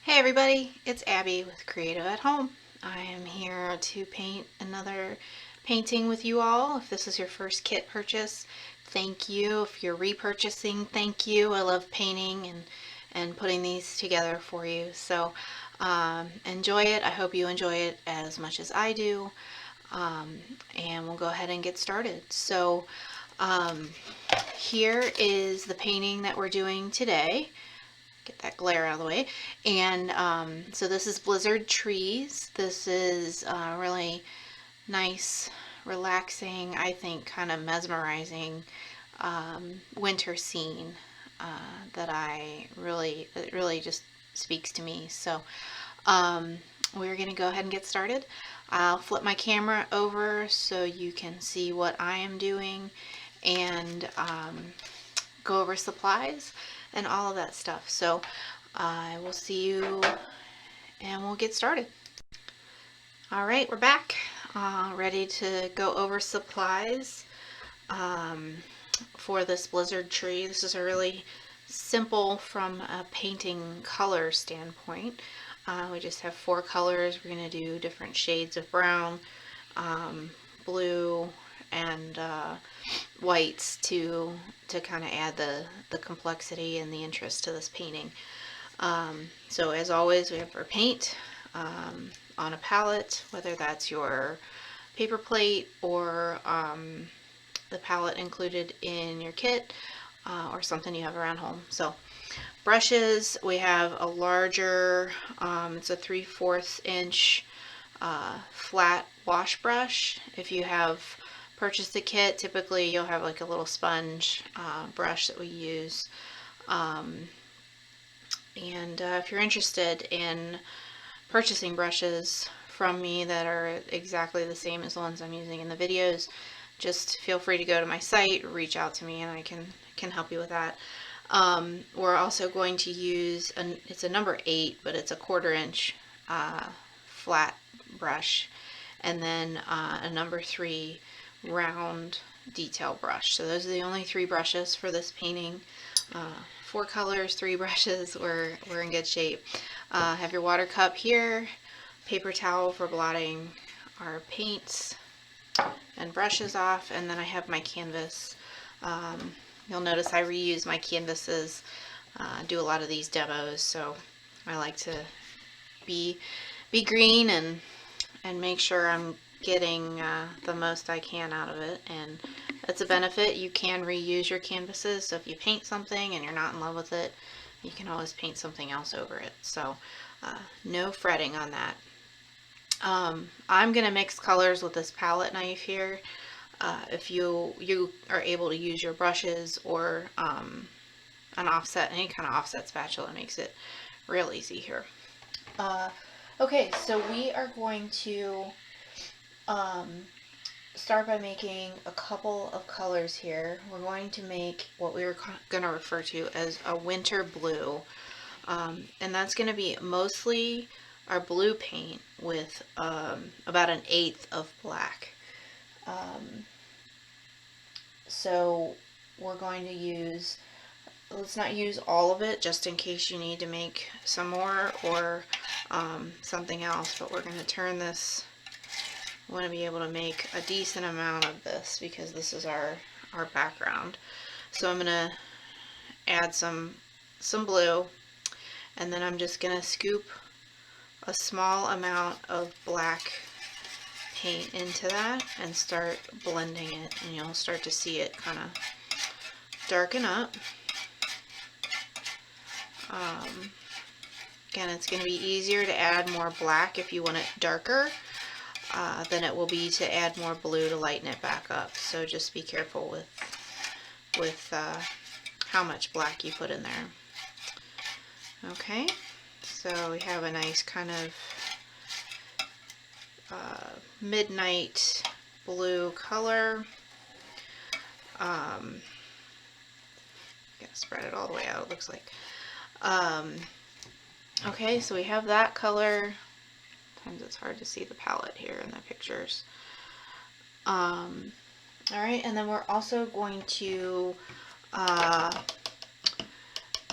Hey everybody, it's Abby with Creative at Home. I am here to paint another painting with you all. If this is your first kit purchase, thank you. If you're repurchasing, thank you. I love painting and putting these together for you. So enjoy it. I hope you enjoy it as much as I do. And we'll go ahead and get started. So um, here is the painting that we're doing today. Get that glare out of the way. And so this is Blizzard Trees. This is really nice, relaxing, I think kind of mesmerizing winter scene that it really just speaks to me. So we're going to go ahead and get started. I'll flip my camera over so you can see what I am doing and go over supplies and all of that stuff. So I will see you and we'll get started. All right, we're back, ready to go over supplies for this Blizzard tree. This is a really simple from a painting color standpoint. We just have 4 colors. We're going to do different shades of brown, blue, and whites to kind of add the complexity and the interest to this painting. So as always, we have our paint on a palette, whether that's your paper plate or the palette included in your kit or something you have around home. So brushes, we have a larger, it's a 3/4 inch flat wash brush. If you have purchased the kit, typically you'll have like a little sponge brush that we use. If you're interested in purchasing brushes from me that are exactly the same as the ones I'm using in the videos, just feel free to go to my site, reach out to me, and I can help you with that. We're also going to use, it's a number 8, but it's a 1/4 inch flat brush, and then a number 3 round detail brush. So those are the only 3 brushes for this painting. 4 colors, 3 brushes, we're in good shape. Have your water cup here, paper towel for blotting our paints and brushes off, and then I have my canvas. You'll notice I reuse my canvases, do a lot of these demos, so I like to be green and make sure I'm getting the most I can out of it. And that's a benefit. You can reuse your canvases, so if you paint something and you're not in love with it, you can always paint something else over it. So no fretting on that. I'm going to mix colors with this palette knife here. If you are able to use your brushes or an offset, any kind of offset spatula, makes it real easy here. Okay, so we are going to start by making a couple of colors here. We're going to make what we were going to refer to as a winter blue, and that's going to be mostly our blue paint with about 1/8 of black. So we're going to use, let's not use all of it just in case you need to make some more or something else, but we're going to turn this, I want to be able to make a decent amount of this because this is our background. So I'm going to add some blue, and then I'm just going to scoop a small amount of black paint into that and start blending it, and you'll start to see it kind of darken up. Again, it's going to be easier to add more black if you want it darker than it will be to add more blue to lighten it back up. So just be careful with how much black you put in there. Okay, so we have a nice kind of midnight blue color. Gotta spread it all the way out, it looks like. Okay, so we have that color. Sometimes it's hard to see the palette here in the pictures. Alright, and then we're also going to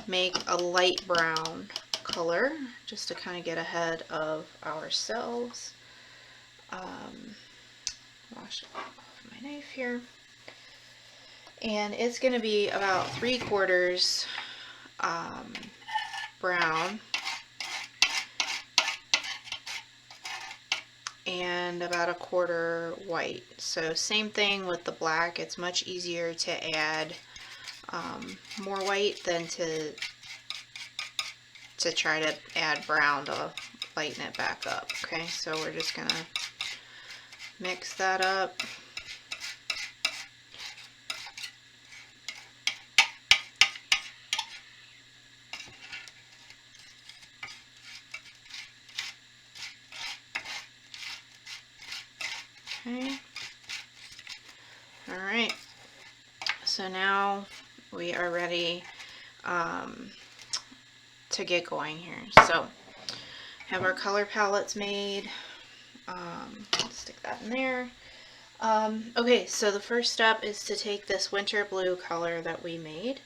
make a light brown color just to kind of get ahead of ourselves. Wash off my knife here. And it's going to be about 3/4 brown and about 1/4 white. So same thing with the black. It's much easier to add more white than to try to add brown to lighten it back up. Okay, so we're just gonna mix that up. Okay. All right. So now we are ready to get going here. So have our color palettes made. Let's stick that in there. Okay, so the first step is to take this winter blue color that we made,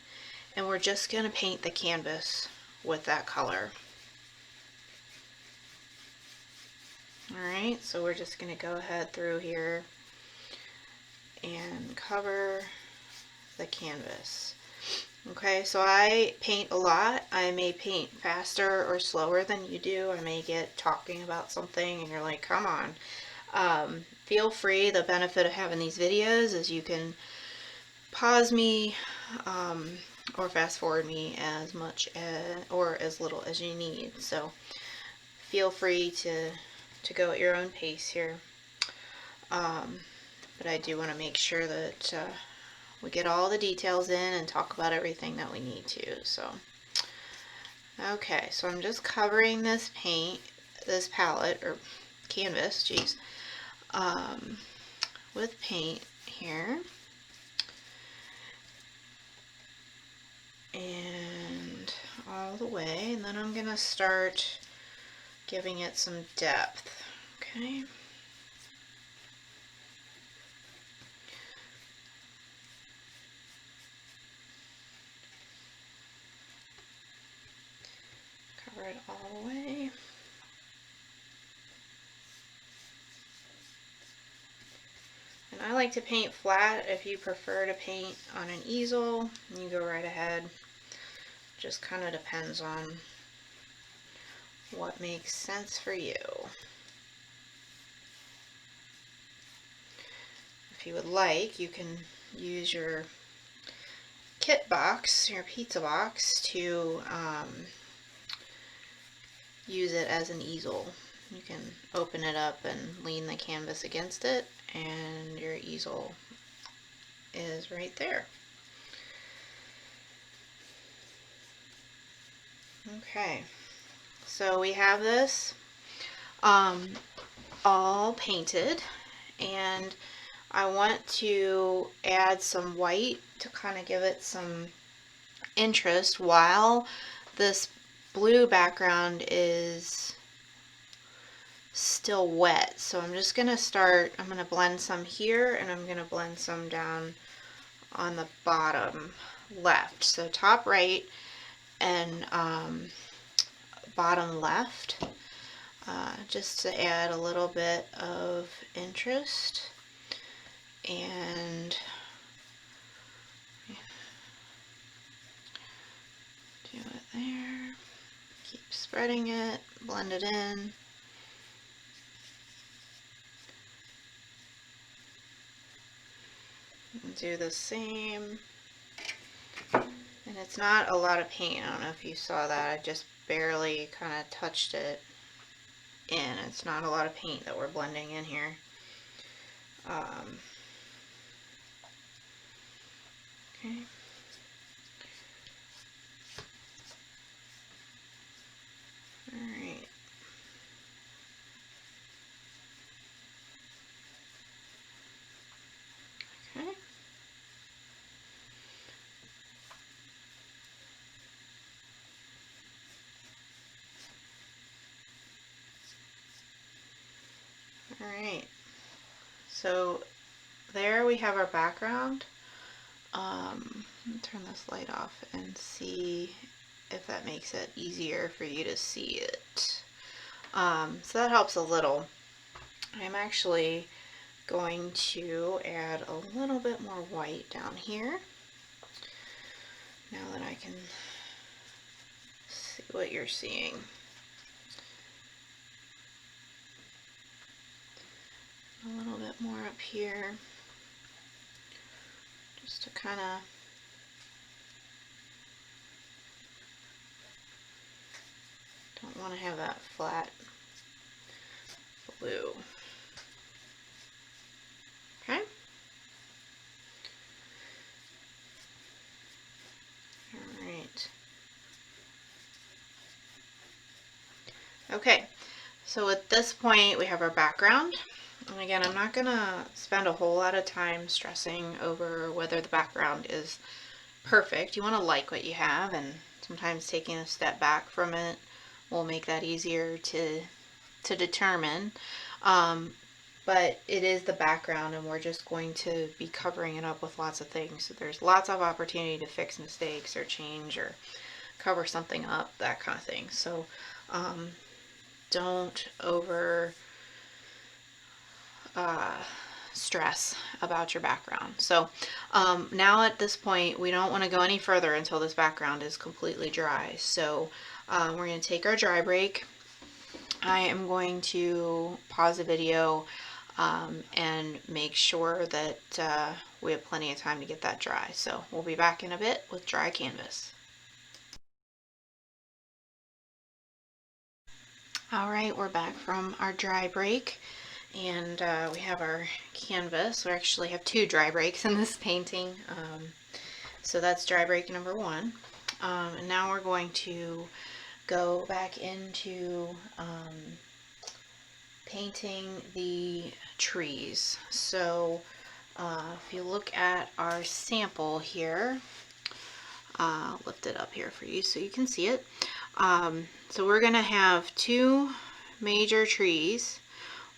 and we're just going to paint the canvas with that color. Alright, so we're just going to go ahead through here and cover the canvas. Okay, so I paint a lot. I may paint faster or slower than you do. I may get talking about something and you're like, come on. Feel free. The benefit of having these videos is you can pause me or fast forward me as much or as little as you need. So feel free to go at your own pace here. But I do want to make sure that we get all the details in and talk about everything that we need to. So, okay, so I'm just covering this palette, or canvas, geez, with paint here. And all the way, and then I'm going to start giving it some depth, okay? Cover it all the way. And I like to paint flat. If you prefer to paint on an easel, you go right ahead. Just kind of depends on what makes sense for you. If you would like, you can use your kit box, your pizza box, to use it as an easel. You can open it up and lean the canvas against it, and your easel is right there. Okay, so we have this all painted, and I want to add some white to kind of give it some interest while this blue background is still wet. So I'm just going to blend some here, and I'm going to blend some down on the bottom left. So top right and bottom left, just to add a little bit of interest. And do it there. Keep spreading it, blend it in. And do the same. And it's not a lot of paint. I don't know if you saw that. I just barely kind of touched it in. It's not a lot of paint that we're blending in here. Okay. Alright. Okay. Alright. So there we have our background. Let me turn this light off and see if that makes it easier for you to see it. So that helps a little. I'm actually going to add a little bit more white down here now that I can see what you're seeing. A little bit more up here, just to kind of don't want to have that flat blue. Okay. All right. Okay, so at this point we have our background. And again, I'm not gonna spend a whole lot of time stressing over whether the background is perfect. You want to like what you have, and sometimes taking a step back from it will make that easier to determine. But it is the background, and we're just going to be covering it up with lots of things. So there's lots of opportunity to fix mistakes or change or cover something up, that kind of thing. So don't over stress about your background. So now at this point, we don't want to go any further until this background is completely dry. So we're going to take our dry break. I am going to pause the video and make sure that we have plenty of time to get that dry. So we'll be back in a bit with dry canvas. All right, we're back from our dry break, and we have our canvas. We actually have two dry breaks in this painting. So that's dry break number one. And now we're going to go back into painting the trees. So if you look at our sample here, I'll lift it up here for you so you can see it. So we're going to have two major trees.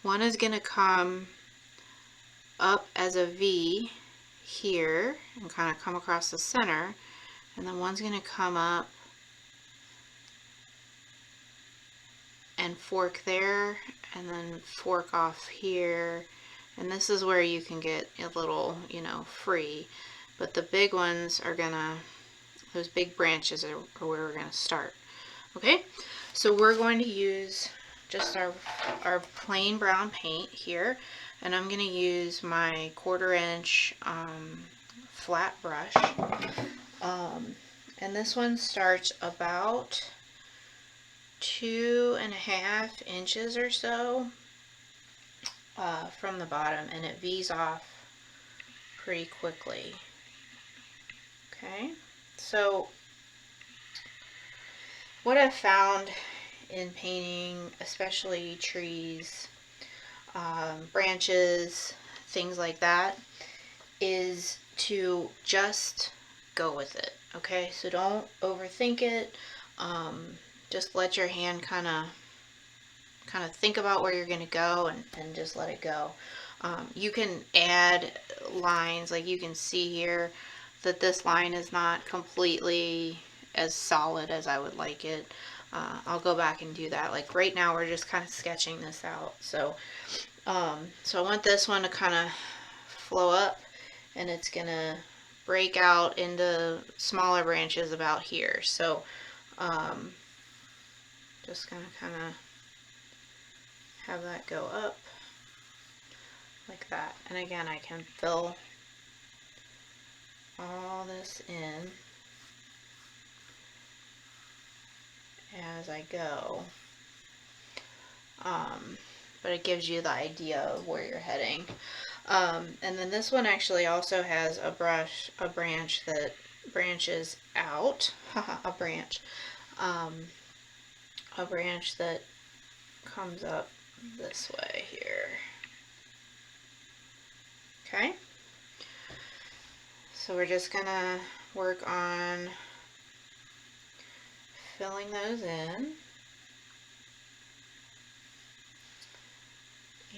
One is going to come up as a V here and kind of come across the center, and then one's going to come up and fork there and then fork off here, and this is where you can get a little, you know, free, but the big ones are gonna, those big branches are where we're gonna start. Okay, so we're going to use just our plain brown paint here, and I'm gonna use my 1/4 inch flat brush, and this one starts about 2.5 inches or so from the bottom, and it V's off pretty quickly. Okay, so what I've found in painting, especially trees, branches, things like that, is to just go with it. Okay, so don't overthink it. Just let your hand kind of think about where you're going to go, and just let it go. You can add lines, like you can see here that this line is not completely as solid as I would like it. I'll go back and do that. Like right now we're just kind of sketching this out. So so I want this one to kind of flow up, and it's gonna break out into smaller branches about here. So just gonna kind of have that go up like that. And again, I can fill all this in as I go, but it gives you the idea of where you're heading. And then this one actually also has a branch that branches out, a branch that comes up this way here. Okay, so we're just gonna work on filling those in,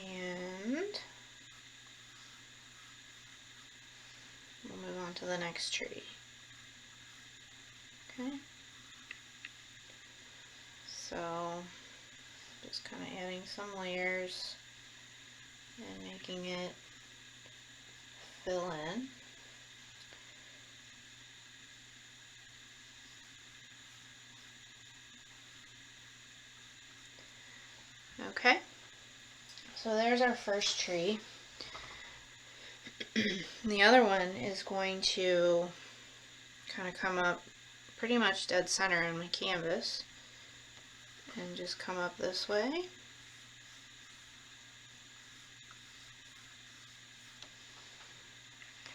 and we'll move on to the next tree. Okay, Just kind of adding some layers and making it fill in. Okay, so there's our first tree. The other one is going to kind of come up pretty much dead center in my canvas and just come up this way.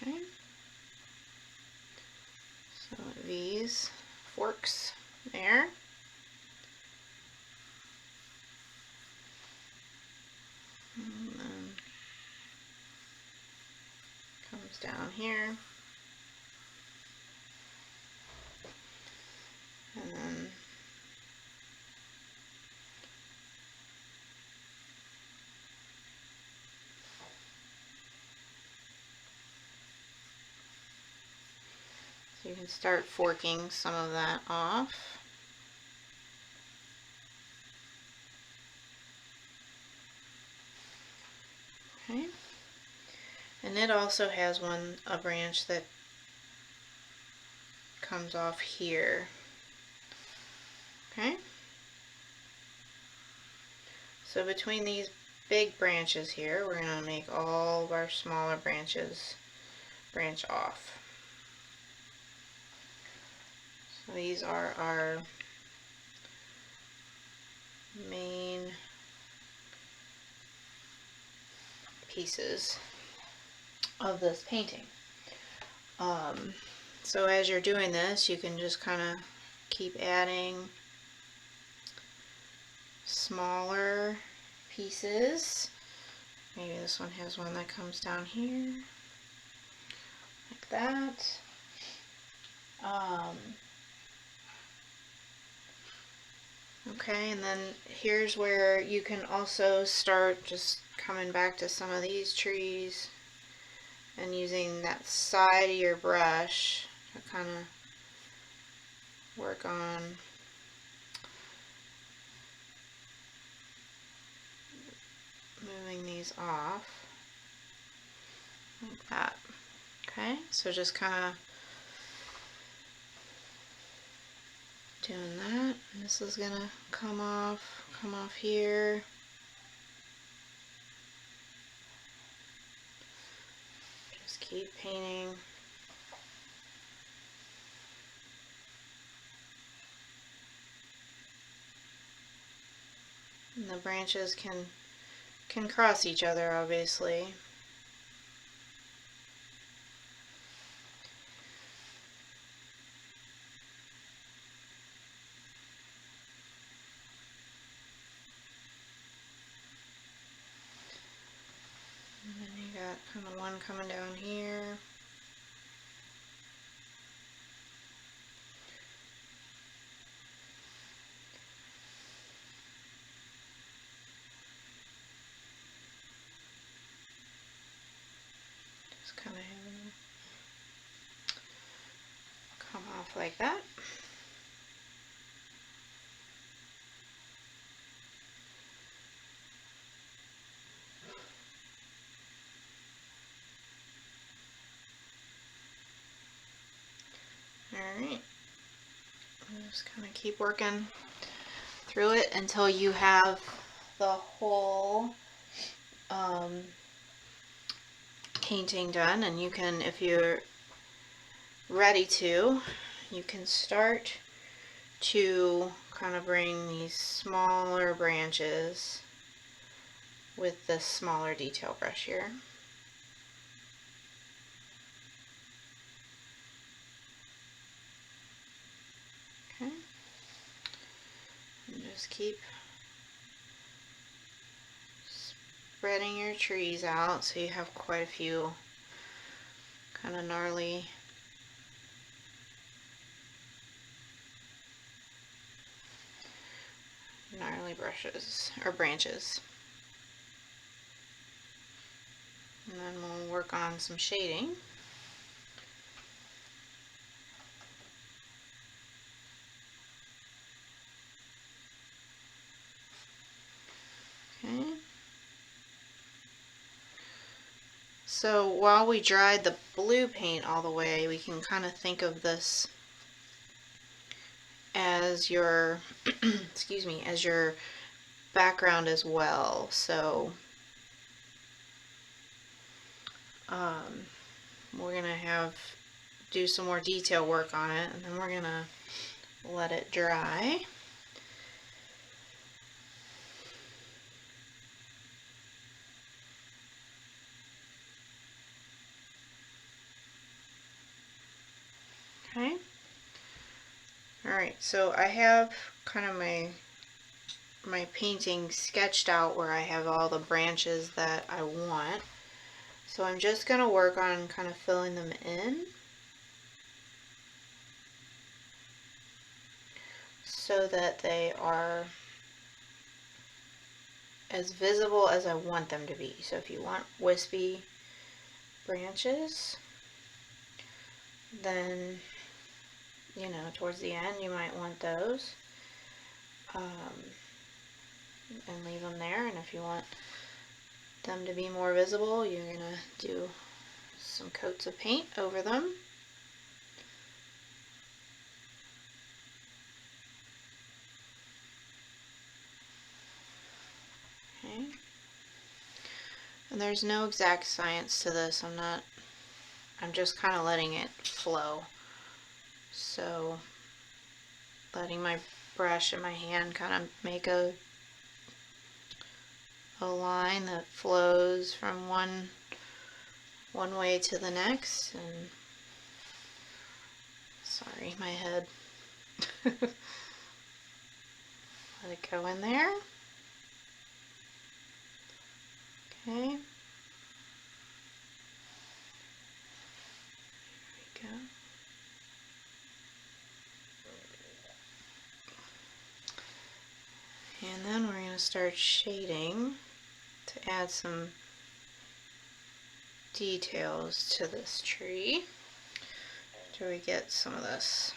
Okay, so these forks there. And then comes down here. And then so you can start forking some of that off. Okay. And it also has a branch that comes off here. Okay. So between these big branches here, we're going to make all of our smaller branches branch off. So these are our main pieces of this painting. So as you're doing this, you can just kind of keep adding smaller pieces. Maybe this one has one that comes down here, like that. Okay, and then here's where you can also start just coming back to some of these trees and using that side of your brush to kind of work on moving these off like that. Okay, so just kind of doing that. And this is gonna come off here. Just keep painting. And the branches can cross each other, obviously. And then you got kind of one coming down here. Just kind of come off like that. Alright, just kind of keep working through it until you have the whole painting done, and you can, if you're ready to, you can start to kind of bring these smaller branches with this smaller detail brush here. Okay, and just keep spreading your trees out so you have quite a few kind of gnarly brushes or branches. And then we'll work on some shading. So while we dried the blue paint all the way, we can kind of think of this as your, excuse me, as your background as well. So we're gonna do some more detail work on it, and then we're gonna let it dry. Okay. Alright, so I have kind of my painting sketched out where I have all the branches that I want. So I'm just going to work on kind of filling them in so that they are as visible as I want them to be. So if you want wispy branches, then, you know, towards the end you might want those. And leave them there. And if you want them to be more visible, you're going to do some coats of paint over them. Okay. And there's no exact science to this. I'm just kind of letting it flow. So letting my brush and my hand kind of make a line that flows from one way to the next. And sorry, my head. Let it go in there. Okay. There we go. And then we're going to start shading to add some details to this tree after we get some of this.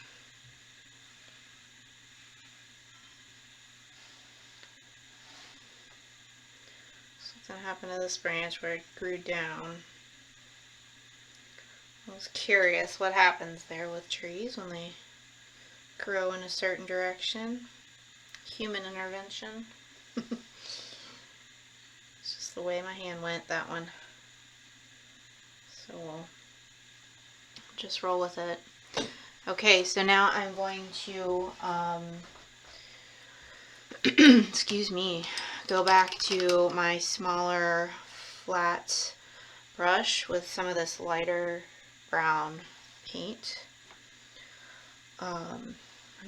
Something happened to this branch where it grew down. I was curious what happens there with trees when they grow in a certain direction. Human intervention. It's just the way my hand went, that one. So we'll just roll with it. Okay, so now I'm going to, excuse me, go back to my smaller flat brush with some of this lighter brown paint. And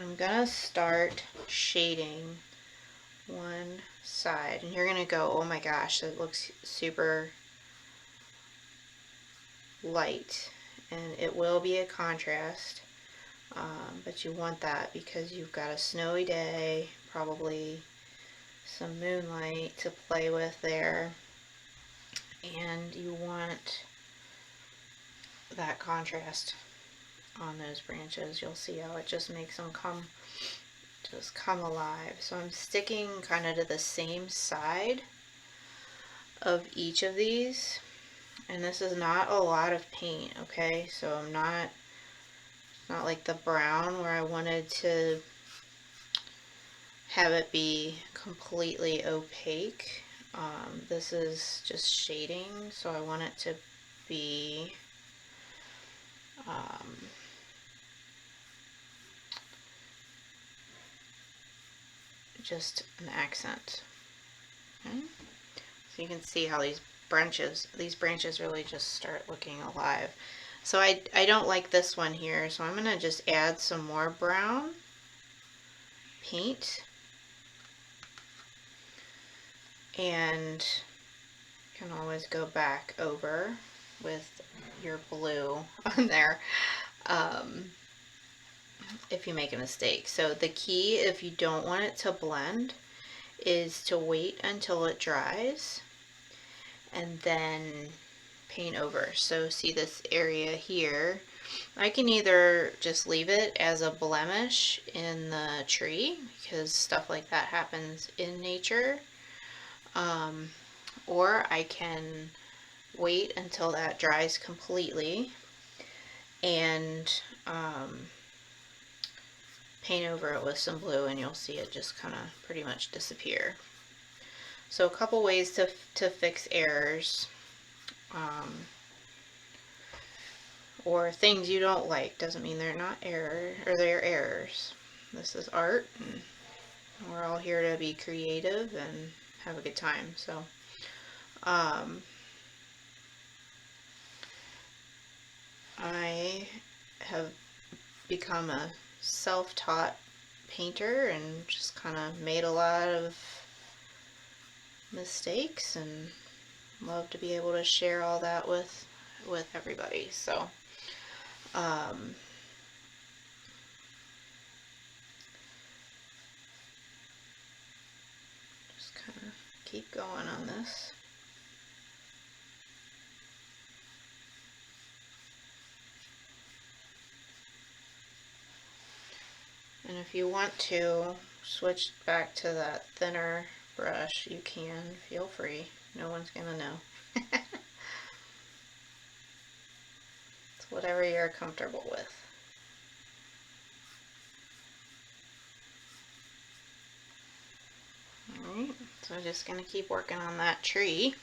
I'm gonna start shading one side, and you're gonna go, oh my gosh, that looks super light, and it will be a contrast, but you want that because you've got a snowy day, probably some moonlight to play with there, and you want that contrast on those branches. You'll see how it just makes them come alive. So I'm sticking kind of to the same side of each of these, and this is not a lot of paint, okay? So I'm not like the brown where I wanted to have it be completely opaque. This is just shading, so I want it to be just an accent. Okay? So you can see how these branches really just start looking alive. So I don't like this one here, so I'm going to just add some more brown paint, and you can always go back over with your blue on there if you make a mistake. So the key, if you don't want it to blend, is to wait until it dries and then paint over. So see this area here, I can either just leave it as a blemish in the tree, because stuff like that happens in nature, or I can wait until that dries completely and paint over it with some blue, and you'll see it just kind of pretty much disappear. So a couple ways to fix errors or things you don't like. Doesn't mean they're not error, or they're errors. This is art, and we're all here to be creative and have a good time. So I have become a self-taught painter and just kind of made a lot of mistakes, and love to be able to share all that with everybody. So just kind of keep going on this. And if you want to switch back to that thinner brush, you can. Feel free. No one's gonna know. It's whatever you're comfortable with. Alright, so I'm just gonna keep working on that tree.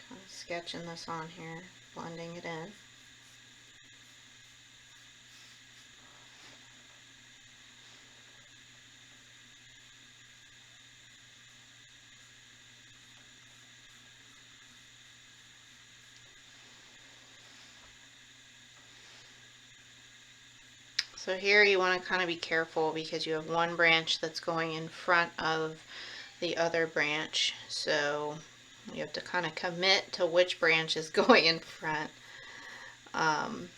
Kind of sketching this on here, blending it in. So here you want to kind of be careful because you have one branch that's going in front of the other branch. So you have to kind of commit to which branch is going in front. And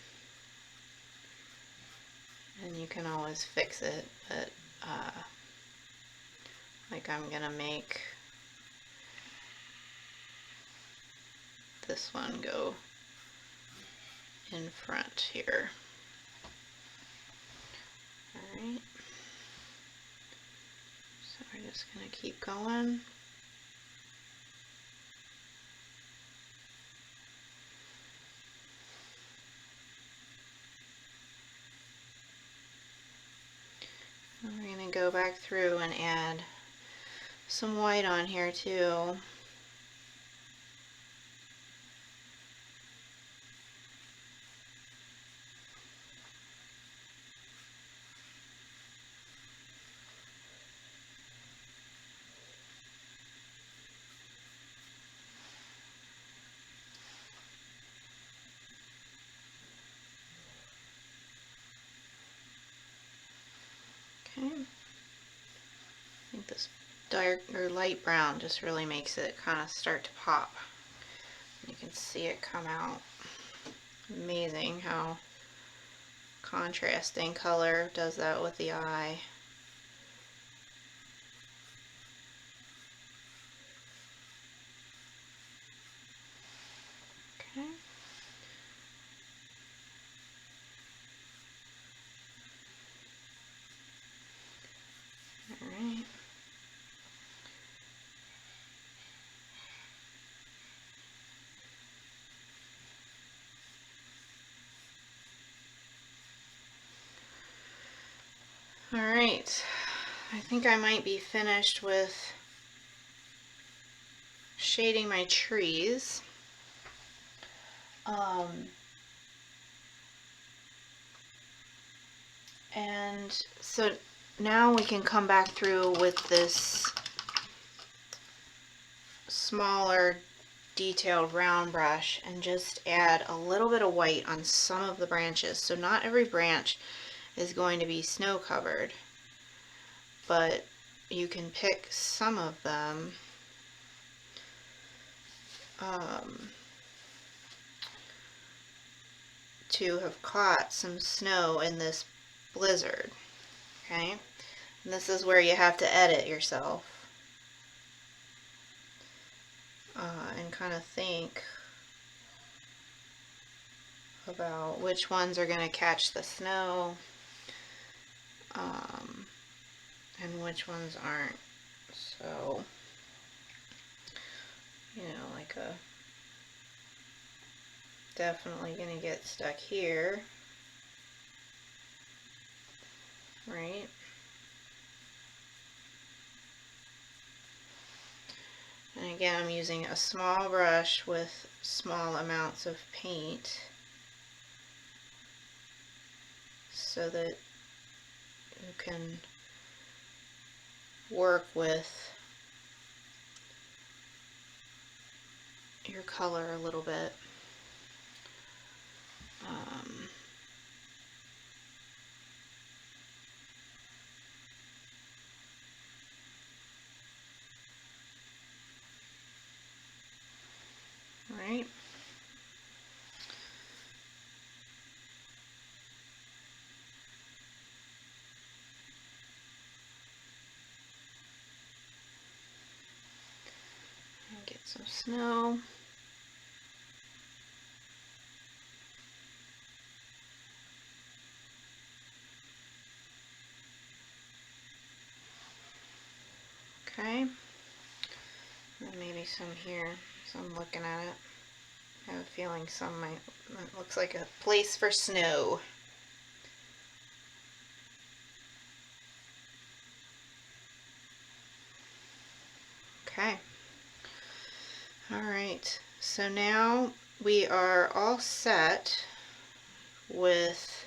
you can always fix it, but like I'm gonna make this one go in front here. Alright, so we're just gonna keep going. We're going to go back through and add some white on here too. Okay. I think this dark or light brown just really makes it kind of start to pop. You can see it come out. Amazing how contrasting color does that with the eye. Okay. All right. All right. I think I might be finished with shading my trees. And so now we can come back through with this smaller detailed round brush and just add a little bit of white on some of the branches. So not every branch is going to be snow covered, but you can pick some of them to have caught some snow in this blizzard. Okay, and this is where you have to edit yourself and kind of think about which ones are going to catch the snow, and which ones aren't. So, you know, like definitely going to get stuck here, right? And again, I'm using a small brush with small amounts of paint so that you can work with your color a little bit. Right? And get some snow. Okay. And maybe some here. So I'm looking at it. I have a feeling some might, it looks like a place for snow. Okay. All right. So now we are all set with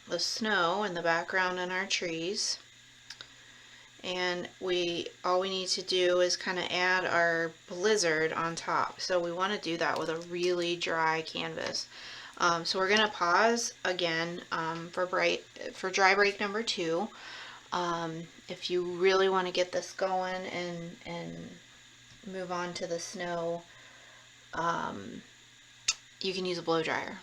the snow in the background and our trees. And all we need to do is kind of add our blizzard on top. So we want to do that with a really dry canvas. So we're going to pause again for dry break number 2. If you really want to get this going and move on to the snow, you can use a blow dryer.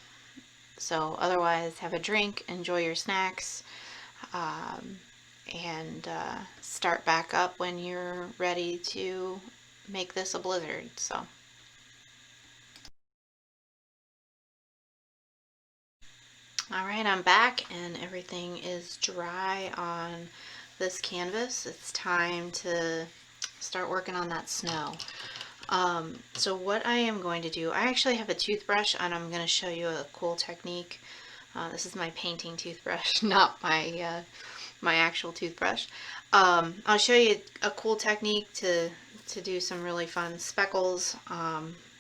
So otherwise, have a drink, enjoy your snacks, and start back up when you're ready to make this a blizzard. So. Alright, I'm back and everything is dry on this canvas. It's time to start working on that snow. So what I am going to do, I actually have a toothbrush and I'm going to show you a cool technique. This is my painting toothbrush, not my my actual toothbrush. I'll show you a cool technique to do some really fun speckles.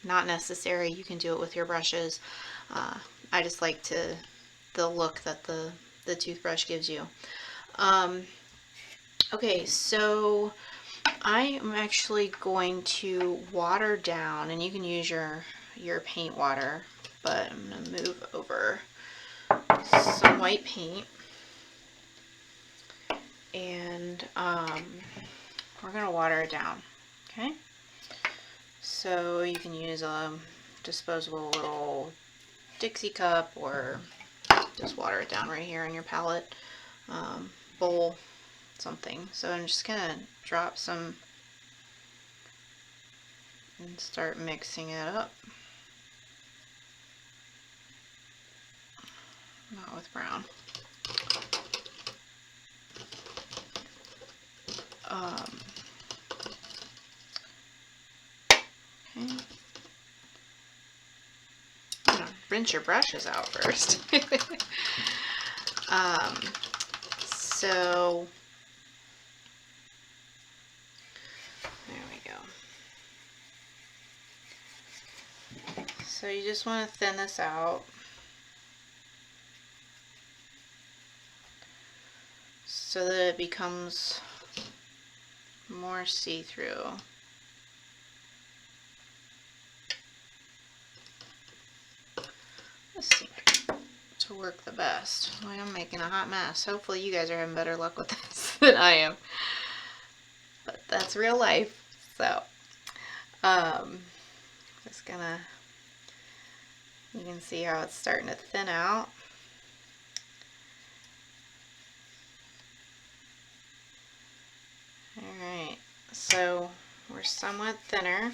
Not necessary, you can do it with your brushes. I just like the look that the toothbrush gives you. Okay, so I am actually going to water down, and you can use your paint water, but I'm going to move over some white paint, and we're going to water it down. Okay, so you can use a disposable little Dixie cup, or just water it down right here on your palette, bowl, something. So I'm just gonna drop some and start mixing it up. Not with brown. Okay. I'm gonna rinse your brushes out first. So there we go. So you just want to thin this out so that it becomes more see-through. Let's see to work the best. Boy, I'm making a hot mess. Hopefully you guys are having better luck with this than I am. But that's real life. So, just gonna, you can see how it's starting to thin out. Alright, so we're somewhat thinner.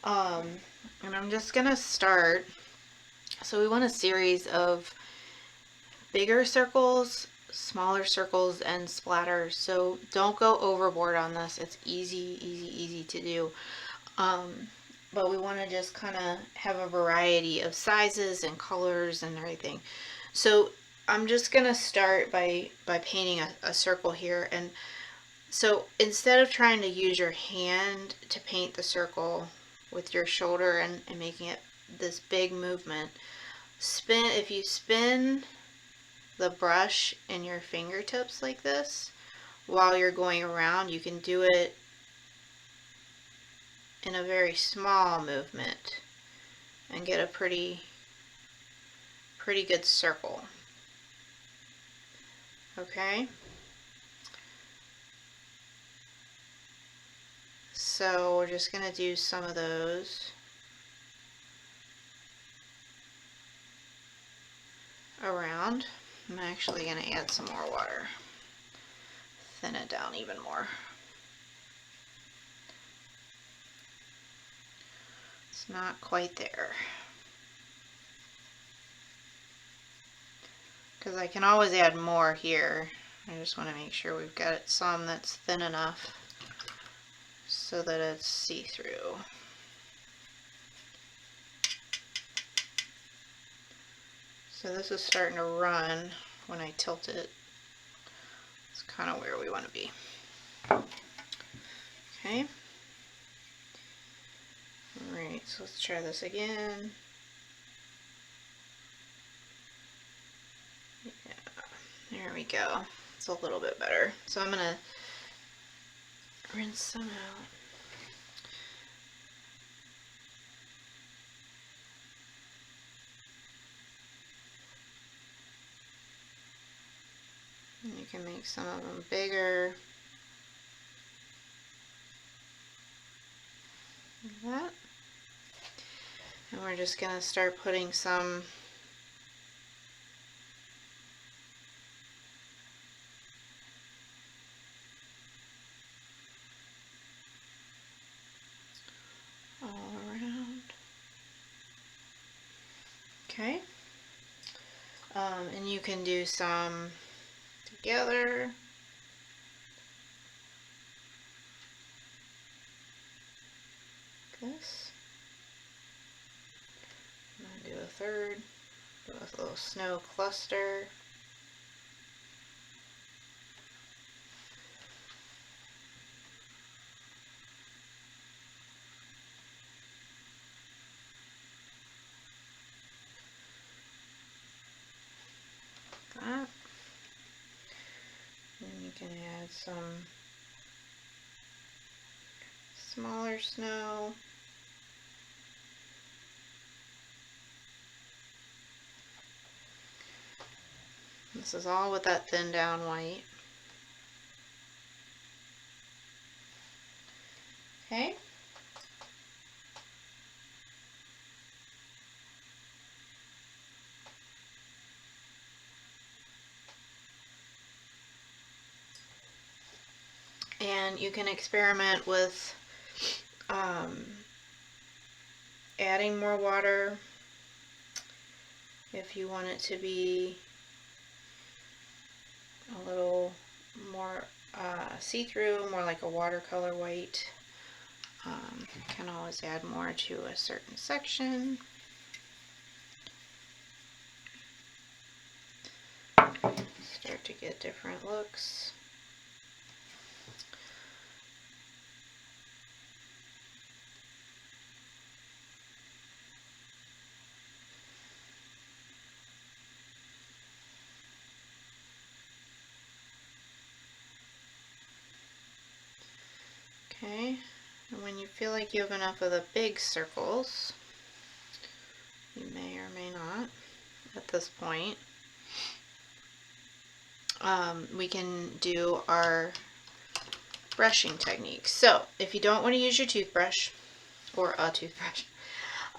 And I'm just gonna start. So we want a series of bigger circles, smaller circles, and splatters. So don't go overboard on this. It's easy to do. But we want to just kind of have a variety of sizes and colors and everything. So I'm just gonna start by painting a circle here. And so instead of trying to use your hand to paint the circle with your shoulder and making it this big movement, if you spin the brush in your fingertips like this while you're going around, you can do it in a very small movement and get a pretty good circle. Okay, so we're just gonna do some of those around. I'm actually gonna add some more water, thin it down even more. It's not quite there, because I can always add more here. I just want to make sure we've got some that's thin enough so that it's see-through. So this is starting to run when I tilt it. It's kind of where we want to be. Okay. Alright, so let's try this again. Yeah, there we go. It's a little bit better. So I'm going to rinse some out. And you can make some of them bigger. Like that. And we're just going to start putting some all around. Okay. And you can do some together. This. I'm going to do a third. Do a little snow cluster. That. And you can add some smaller snow. This is all with that thin down white. Okay. And you can experiment with adding more water if you want it to be a little more see-through, more like a watercolor white. You can always add more to a certain section. Start to get different looks. Okay, and when you feel like you have enough of the big circles, you may or may not at this point, we can do our brushing technique. So if you don't want to use your toothbrush or a toothbrush,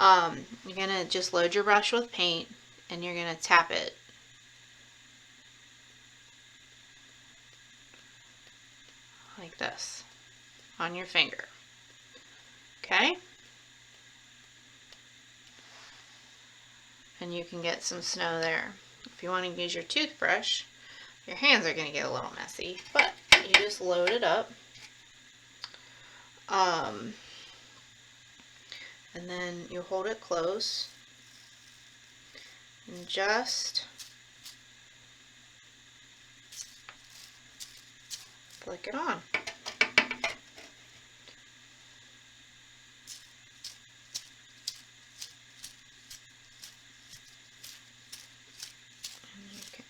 you're going to just load your brush with paint and you're going to tap it like this on your finger. Okay? and you can get some snow there. If you want to use your toothbrush, your hands are going to get a little messy, but you just load it up. And then you hold it close and just flick it on. And you can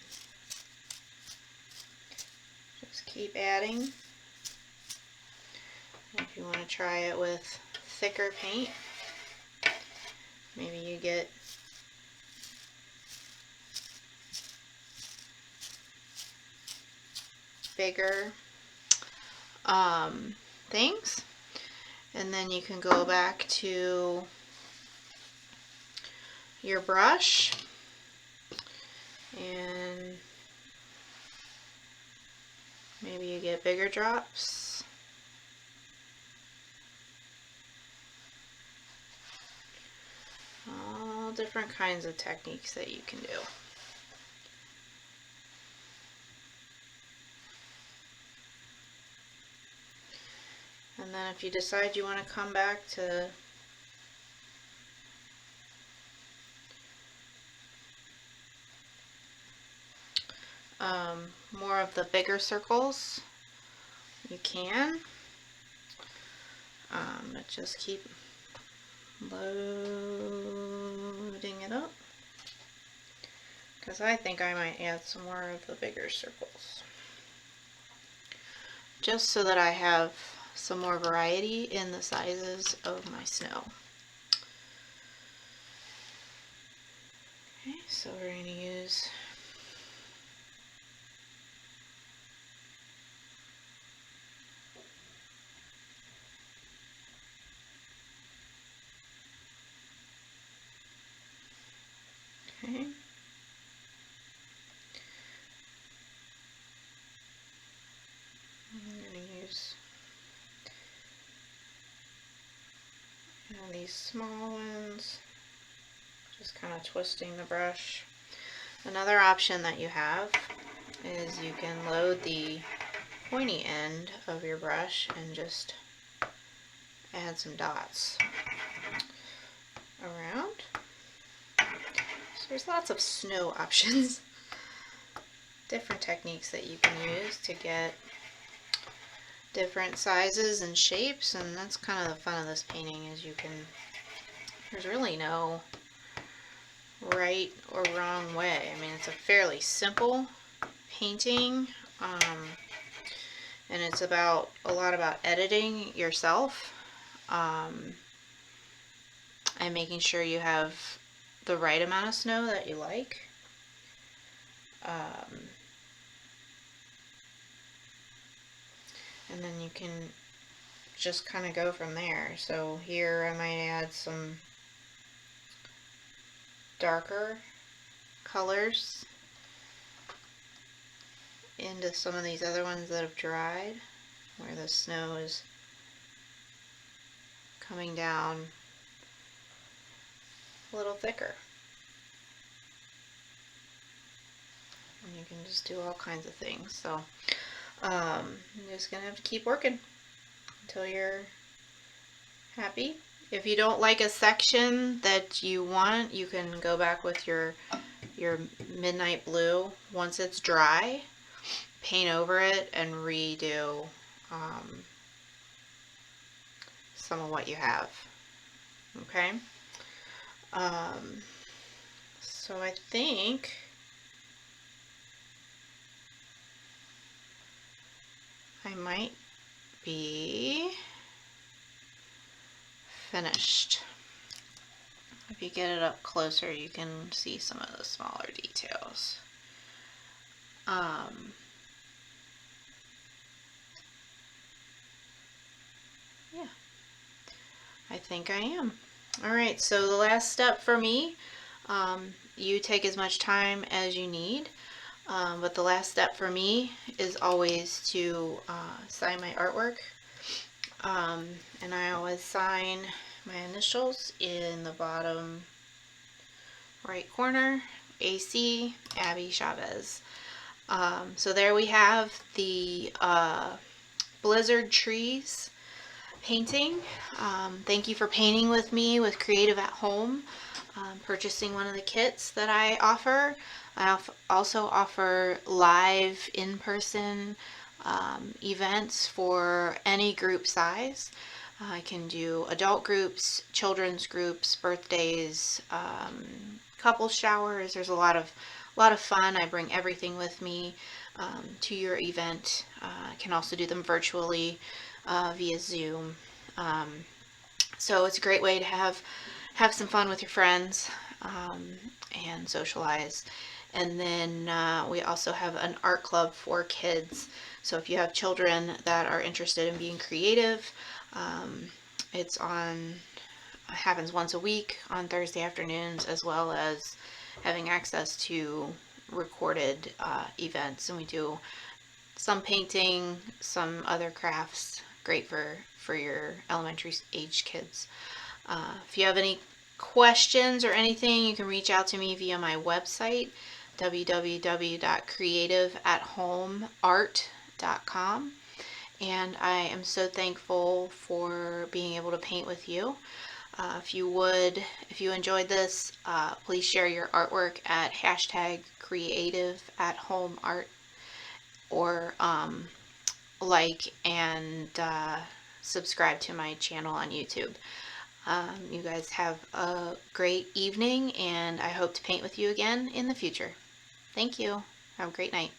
just keep adding. If you want to try it with thicker paint, maybe you get bigger things, and then you can go back to your brush and maybe you get bigger drops. All different kinds of techniques that you can do. And then if you decide you want to come back to more of the bigger circles, you can. But just keep loading it up, because I think I might add some more of the bigger circles, just so that I have some more variety in the sizes of my snow. Okay, so we're going to use okay. I'm going to use these small ones, just kind of twisting the brush. Another option that you have is you can load the pointy end of your brush and just add some dots around. So there's lots of snow options, different techniques that you can use to get different sizes and shapes, and that's kind of the fun of this painting, is there's really no right or wrong way. I mean, it's a fairly simple painting, and it's a lot about editing yourself, and making sure you have the right amount of snow that you like. And then you can just kind of go from there. So here I might add some darker colors into some of these other ones that have dried, where the snow is coming down a little thicker. And you can just do all kinds of things. So you're just gonna have to keep working until you're happy. If you don't like a section that you want, you can go back with your midnight blue once it's dry, paint over it, and redo some of what you have. Okay, so I think I might be finished. If you get it up closer, you can see some of the smaller details. Yeah, I think I am. Alright, so the last step for me, you take as much time as you need, but the last step for me is always to sign my artwork. And I always sign my initials in the bottom right corner, AC, Abby Chavez. So there we have the Blizzard Trees painting. Thank you for painting with me with Creative at Home, purchasing one of the kits that I offer. I also offer live in-person events for any group size. I can do adult groups, children's groups, birthdays, couple showers. There's a lot of fun. I bring everything with me to your event. I can also do them virtually via Zoom. Um, so it's a great way to have some fun with your friends and socialize. And then we also have an art club for kids. So if you have children that are interested in being creative, it's happens once a week on Thursday afternoons, as well as having access to recorded events. And we do some painting, some other crafts. Great for your elementary age kids. If you have any questions or anything, you can reach out to me via my website, www.creativeathomeart.com. And I am so thankful for being able to paint with you. If you enjoyed this, please share your artwork at #creativeathomeart, or like and subscribe to my channel on YouTube. You guys have a great evening, and I hope to paint with you again in the future. Thank you. Have a great night.